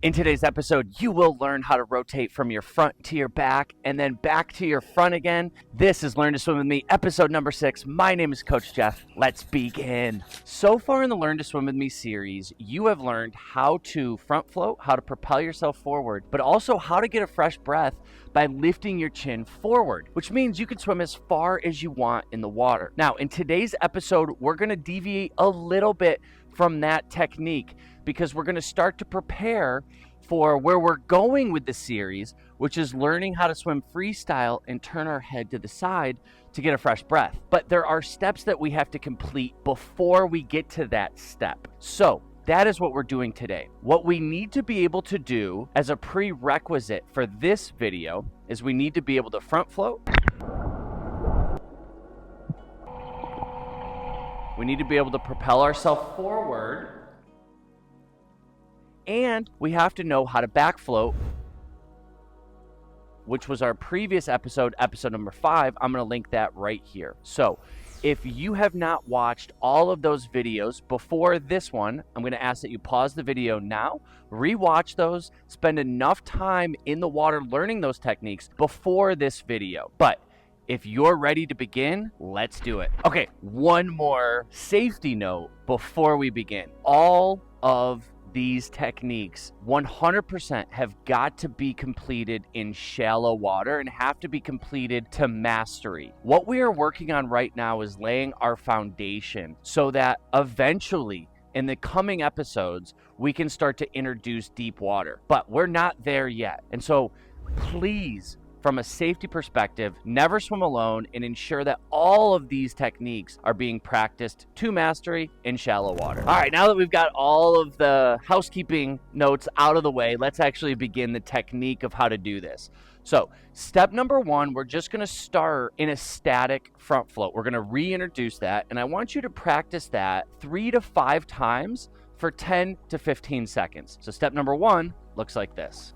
In today's episode, you will learn how to rotate from your front to your back and then back to your front again. This is Learn to Swim with Me, episode number 6. My name is Coach Jeff. Let's begin. So far in the Learn to Swim with Me series, you have learned how to front float, how to propel yourself forward, but also how to get a fresh breath by lifting your chin forward, which means you can swim as far as you want in the water. Now, in today's episode, we're going to deviate a little bit from that technique because we're going to start to prepare for where we're going with the series, which is learning how to swim freestyle and turn our head to the side to get a fresh breath. But there are steps that we have to complete before we get to that step. So that is what we're doing today. What we need to be able to do as a prerequisite for this video is we need to be able to front float. We need to be able to propel ourselves forward. And we have to know how to back float, which was our previous episode, episode number 5. I'm going to link that right here. So if you have not watched all of those videos before this one, I'm going to ask that you pause the video now, rewatch those, spend enough time in the water learning those techniques before this video. But if you're ready to begin, let's do it. Okay, one more safety note before we begin. All of these techniques 100% have got to be completed in shallow water and have to be completed to mastery. What we are working on right now is laying our foundation so that eventually in the coming episodes, we can start to introduce deep water, but we're not there yet. And so please, from a safety perspective, never swim alone and ensure that all of these techniques are being practiced to mastery in shallow water. All right, now that we've got all of the housekeeping notes out of the way, let's actually begin the technique of how to do this. So step number 1, we're just going to start in a static front float. We're going to reintroduce that, and I want you to practice that 3 to 5 times for 10 to 15 seconds. So step number 1 looks like this.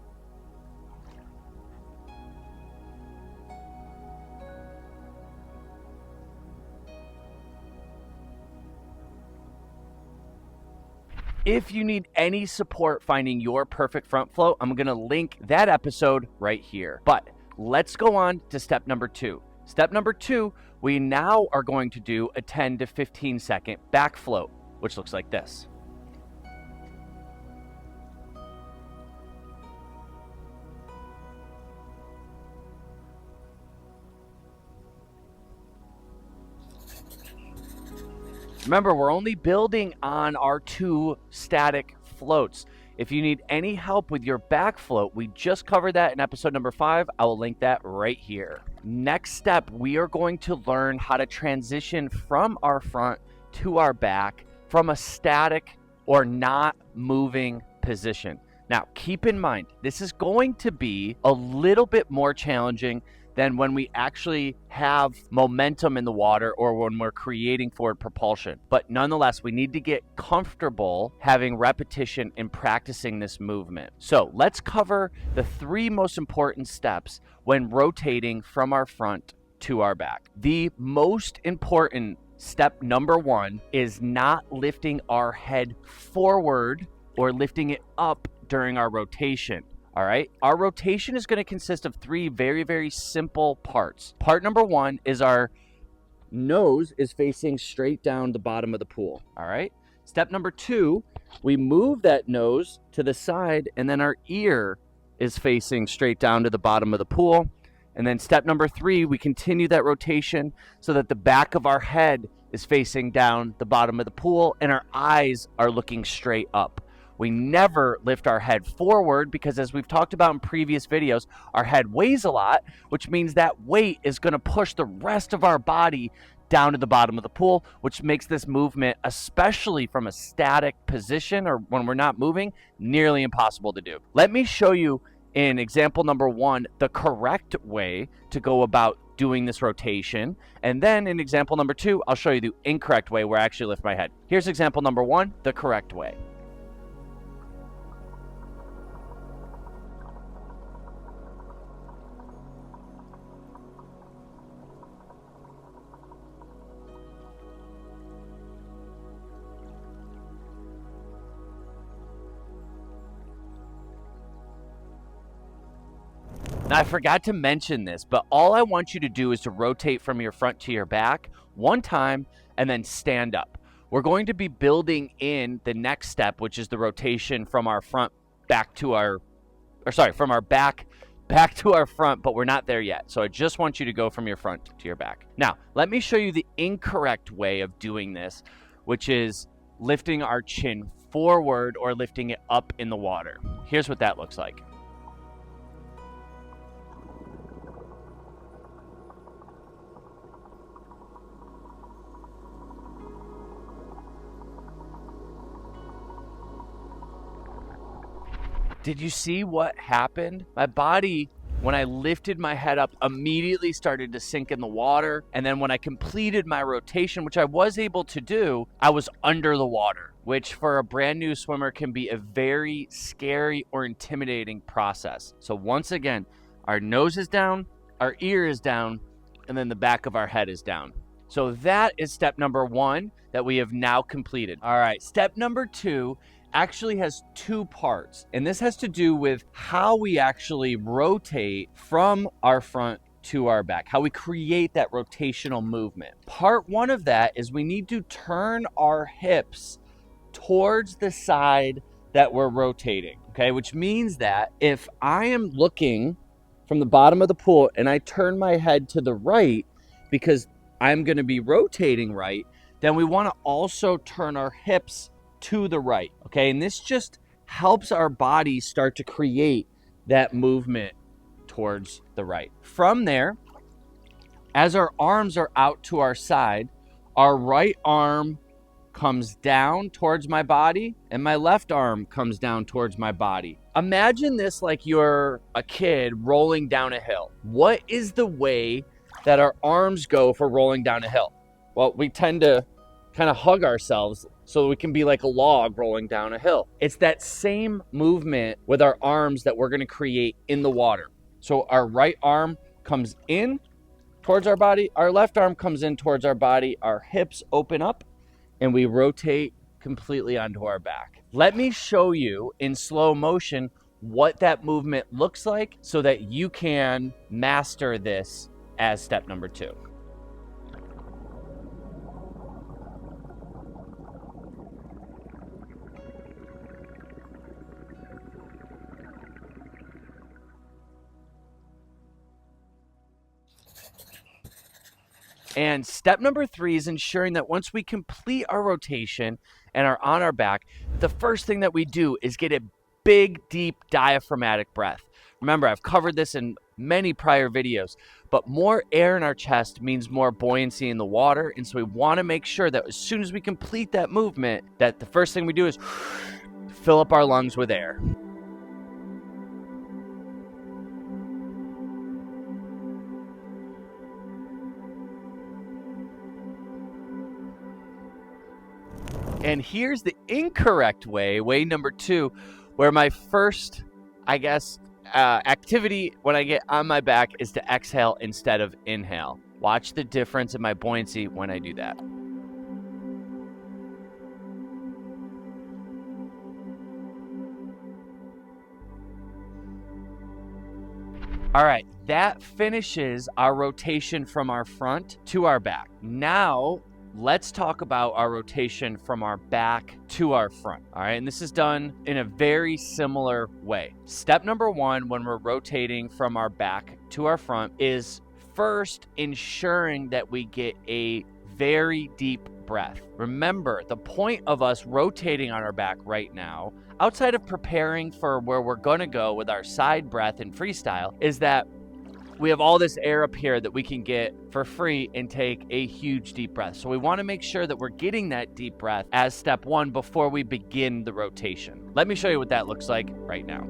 If you need any support finding your perfect front float, I'm going to link that episode right here. But let's go on to step number 2. Step number 2, we now are going to do a 10 to 15 second back float, which looks like this. Remember, we're only building on our 2 static floats. If you need any help with your back float, we just covered that in episode number 5. I will link that right here. Next step, we are going to learn how to transition from our front to our back from a static or not moving position. Now, keep in mind, this is going to be a little bit more challenging than when we actually have momentum in the water or when we're creating forward propulsion. But nonetheless, we need to get comfortable having repetition and practicing this movement. So let's cover the 3 most important steps when rotating from our front to our back. The most important step number 1 is not lifting our head forward or lifting it up during our rotation. All right, our rotation is going to consist of 3 very, very simple parts. Part number 1 is our nose is facing straight down the bottom of the pool. All right, step number 2, we move that nose to the side and then our ear is facing straight down to the bottom of the pool. And then step number 3, we continue that rotation so that the back of our head is facing down the bottom of the pool and our eyes are looking straight up. We never lift our head forward because, as we've talked about in previous videos, our head weighs a lot, which means that weight is going to push the rest of our body down to the bottom of the pool, which makes this movement, especially from a static position or when we're not moving, nearly impossible to do. Let me show you in example number 1 the correct way to go about doing this rotation. And then in example number 2, I'll show you the incorrect way where I actually lift my head. Here's example number 1, the correct way. I forgot to mention this, but all I want you to do is to rotate from your front to your back one time and then stand up. We're going to be building in the next step, which is the rotation from our front back to our, from our back to our front, but we're not there yet. So I just want you to go from your front to your back. Now, let me show you the incorrect way of doing this, which is lifting our chin forward or lifting it up in the water. Here's what that looks like. Did you see what happened? My body, when I lifted my head up, immediately started to sink in the water. And then when I completed my rotation, which I was able to do, I was under the water, which for a brand new swimmer can be a very scary or intimidating process. So once again, our nose is down, our ear is down, and then the back of our head is down. So that is step number 1 that we have now completed. All right, step number 2 actually has 2 parts, and this has to do with how we actually rotate from our front to our back, how we create that rotational movement. Part 1 of that is we need to turn our hips towards the side that we're rotating, okay? Which means that if I am looking from the bottom of the pool and I turn my head to the right because I'm going to be rotating right, then we want to also turn our hips to the right, okay? And this just helps our body start to create that movement towards the right. From there, as our arms are out to our side, our right arm comes down towards my body and my left arm comes down towards my body. Imagine this like you're a kid rolling down a hill. What is the way that our arms go for rolling down a hill? Well, we tend to kind of hug ourselves so we can be like a log rolling down a hill. It's that same movement with our arms that we're going to create in the water. So our right arm comes in towards our body, our left arm comes in towards our body, our hips open up, and we rotate completely onto our back. Let me show you in slow motion what that movement looks like so that you can master this as step number 2. And step number 3 is ensuring that once we complete our rotation and are on our back, the first thing that we do is get a big, deep diaphragmatic breath. Remember, I've covered this in many prior videos, but more air in our chest means more buoyancy in the water. And so we want to make sure that as soon as we complete that movement, that the first thing we do is fill up our lungs with air. And here's the incorrect way, way number 2, where my first, activity when I get on my back is to exhale instead of inhale. Watch the difference in my buoyancy when I do that. All right, that finishes our rotation from our front to our back. Now, let's talk about our rotation from our back to our front. All right, and this is done in a very similar way. Step number 1 when we're rotating from our back to our front is first ensuring that we get a very deep breath. Remember, the point of us rotating on our back right now, outside of preparing for where we're gonna go with our side breath and freestyle, is that we have all this air up here that we can get for free and take a huge deep breath. So we want to make sure that we're getting that deep breath as step 1 before we begin the rotation. Let me show you what that looks like right now.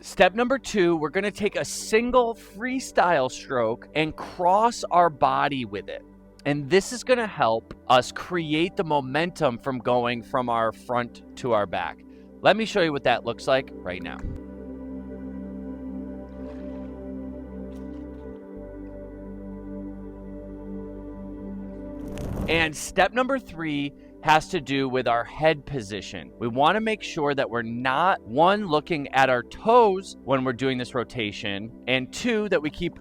Step number 2, we're going to take a single freestyle stroke and cross our body with it. And this is going to help us create the momentum from going from our front to our back. Let me show you what that looks like right now. And step number 3 has to do with our head position. We want to make sure that we're not, 1, looking at our toes when we're doing this rotation, and 2, that we keep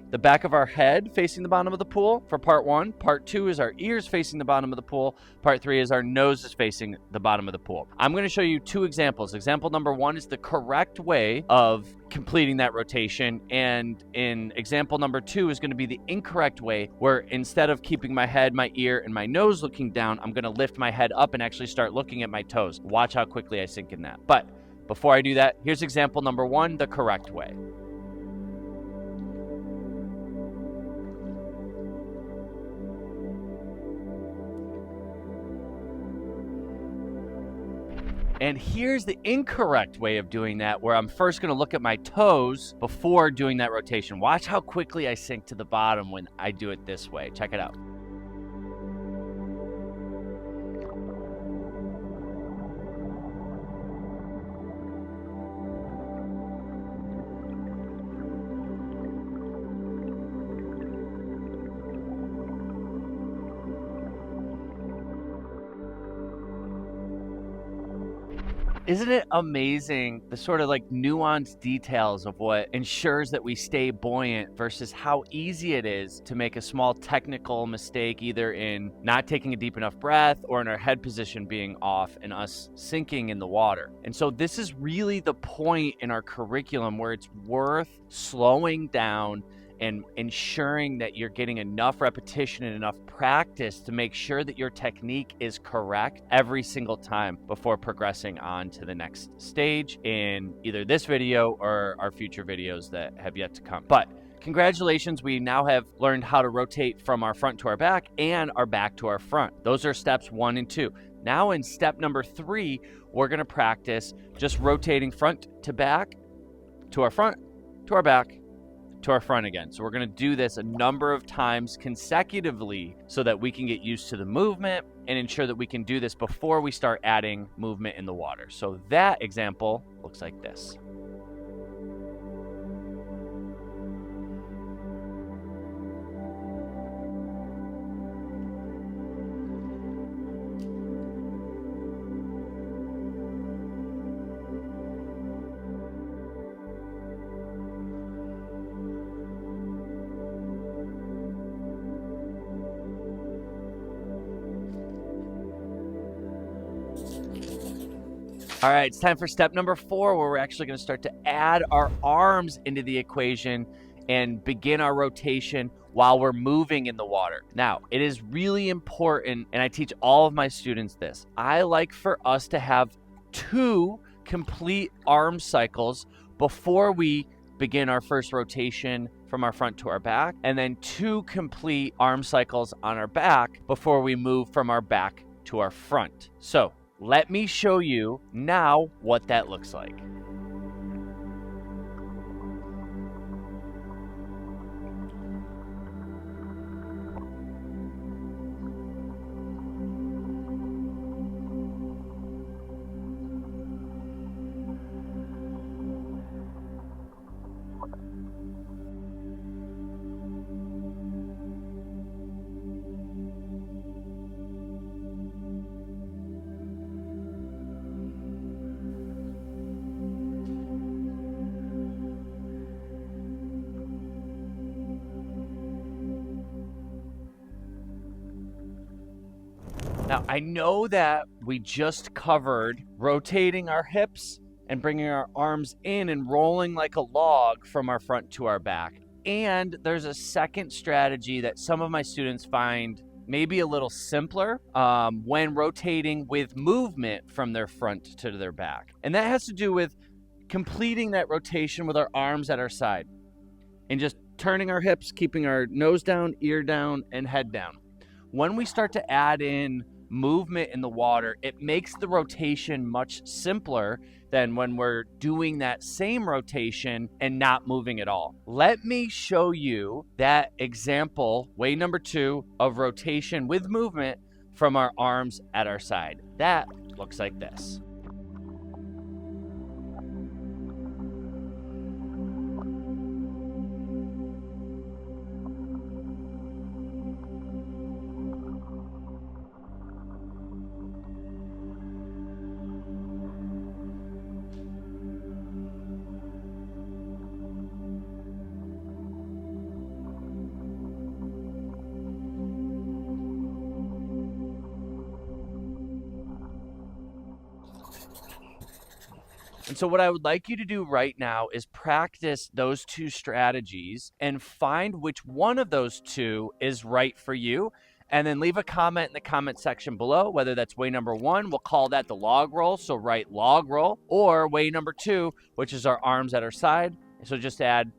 the back of our head facing the bottom of the pool for part 1. Part 2 is our ears facing the bottom of the pool. Part 3 is our nose is facing the bottom of the pool. I'm going to show you 2 examples. Example number 1 is the correct way of completing that rotation, and in example number 2 is going to be the incorrect way, where instead of keeping my head, my ear, and my nose looking down, I'm going to lift my head up and actually start looking at my toes. Watch how quickly I sink in that. But before I do that, here's example number 1, the correct way. And here's the incorrect way of doing that, where I'm first going to look at my toes before doing that rotation. Watch how quickly I sink to the bottom when I do it this way. Check it out. Isn't it amazing the sort of like nuanced details of what ensures that we stay buoyant versus how easy it is to make a small technical mistake, either in not taking a deep enough breath or in our head position being off and us sinking in the water. And so this is really the point in our curriculum where it's worth slowing down and ensuring that you're getting enough repetition and enough practice to make sure that your technique is correct every single time before progressing on to the next stage in either this video or our future videos that have yet to come. But congratulations, we now have learned how to rotate from our front to our back and our back to our front. Those are steps 1 and 2. Now in step number 3, we're going to practice just rotating front to back, to our front, to our back, to our front again. So we're going to do this a number of times consecutively so that we can get used to the movement and ensure that we can do this before we start adding movement in the water. So that example looks like this. All right, it's time for step number 4, where we're actually going to start to add our arms into the equation and begin our rotation while we're moving in the water. Now, it is really important, and I teach all of my students this. I like for us to have 2 complete arm cycles before we begin our first rotation from our front to our back, and then 2 complete arm cycles on our back before we move from our back to our front. So let me show you now what that looks like. Now, I know that we just covered rotating our hips and bringing our arms in and rolling like a log from our front to our back. And there's a second strategy that some of my students find maybe a little simpler when rotating with movement from their front to their back. And that has to do with completing that rotation with our arms at our side and just turning our hips, keeping our nose down, ear down, and head down. When we start to add in movement in the water, it makes the rotation much simpler than when we're doing that same rotation and not moving at all. Let me show you that example, way number 2, of rotation with movement from our arms at our side. That looks like this. And so what I would like you to do right now is practice those two strategies and find which one of those two is right for you. And then leave a comment in the comment section below, whether that's way number 1, we'll call that the log roll, so write log roll, or way number 2, which is our arms at our side. So just add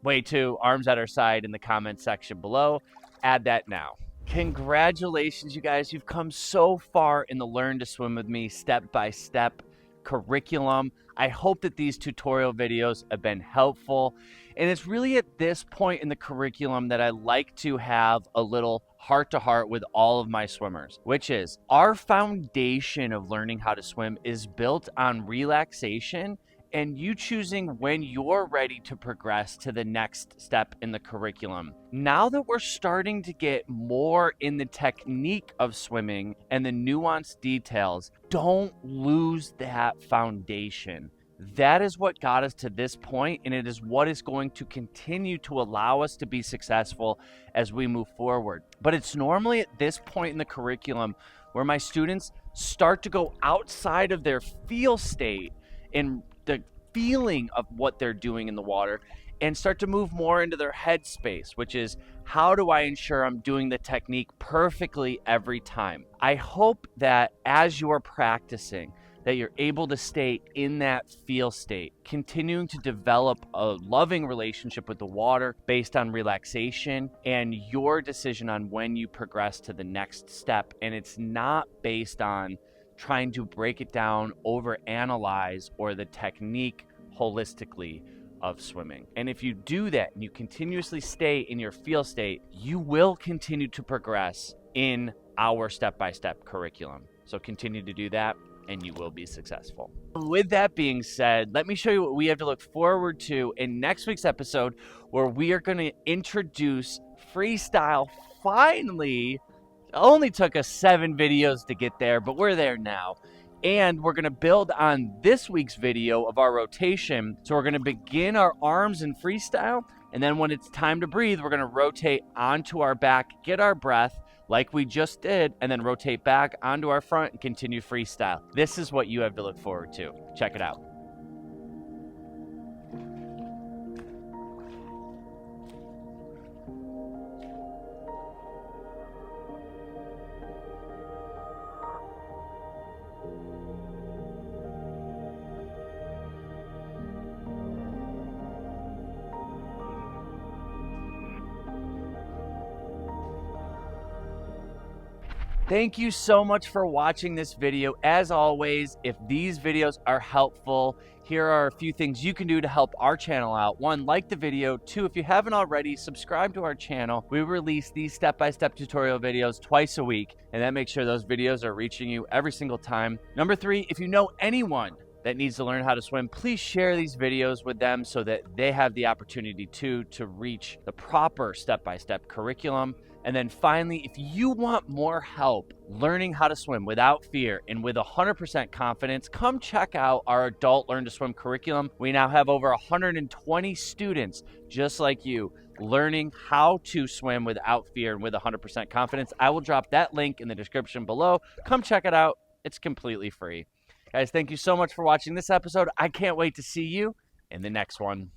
way 2, arms at our side in the comment section below. Add that now. Congratulations, you guys. You've come so far in the Learn to Swim with Me step-by-step curriculum. I hope that these tutorial videos have been helpful. And it's really at this point in the curriculum that I like to have a little heart-to-heart with all of my swimmers, which is our foundation of learning how to swim is built on relaxation and you choosing when you're ready to progress to the next step in the curriculum. Now that we're starting to get more in the technique of swimming and the nuanced details, don't lose that foundation. That is what got us to this point, and it is what is going to continue to allow us to be successful as we move forward. But it's normally at this point in the curriculum where my students start to go outside of their feel state and the feeling of what they're doing in the water and start to move more into their head space, which is how do I ensure I'm doing the technique perfectly every time? I hope that as you're practicing, that you're able to stay in that feel state, continuing to develop a loving relationship with the water based on relaxation and your decision on when you progress to the next step. And it's not based on trying to break it down, overanalyze, or the technique holistically of swimming. And if you do that and you continuously stay in your feel state, you will continue to progress in our step-by-step curriculum. So continue to do that and you will be successful. With that being said, let me show you what we have to look forward to in next week's episode, where we are going to introduce freestyle. Finally, only took us 7 videos to get there, but we're there now. And we're going to build on this week's video of our rotation. So we're going to begin our arms in freestyle. And then when it's time to breathe, we're going to rotate onto our back, get our breath like we just did, and then rotate back onto our front and continue freestyle. This is what you have to look forward to. Check it out. Thank you so much for watching this video. As always, if these videos are helpful, here are a few things you can do to help our channel out. 1, like the video. 2, if you haven't already, subscribe to our channel. We release these step-by-step tutorial videos twice a week, and that makes sure those videos are reaching you every single time. Number 3, if you know anyone that needs to learn how to swim, please share these videos with them so that they have the opportunity to reach the proper step-by-step curriculum. And then finally, if you want more help learning how to swim without fear and with 100% confidence, come check out our adult Learn to Swim curriculum. We now have over 120 students just like you learning how to swim without fear and with 100% confidence. I will drop that link in the description below. Come check it out. It's completely free. Guys, thank you so much for watching this episode. I can't wait to see you in the next one.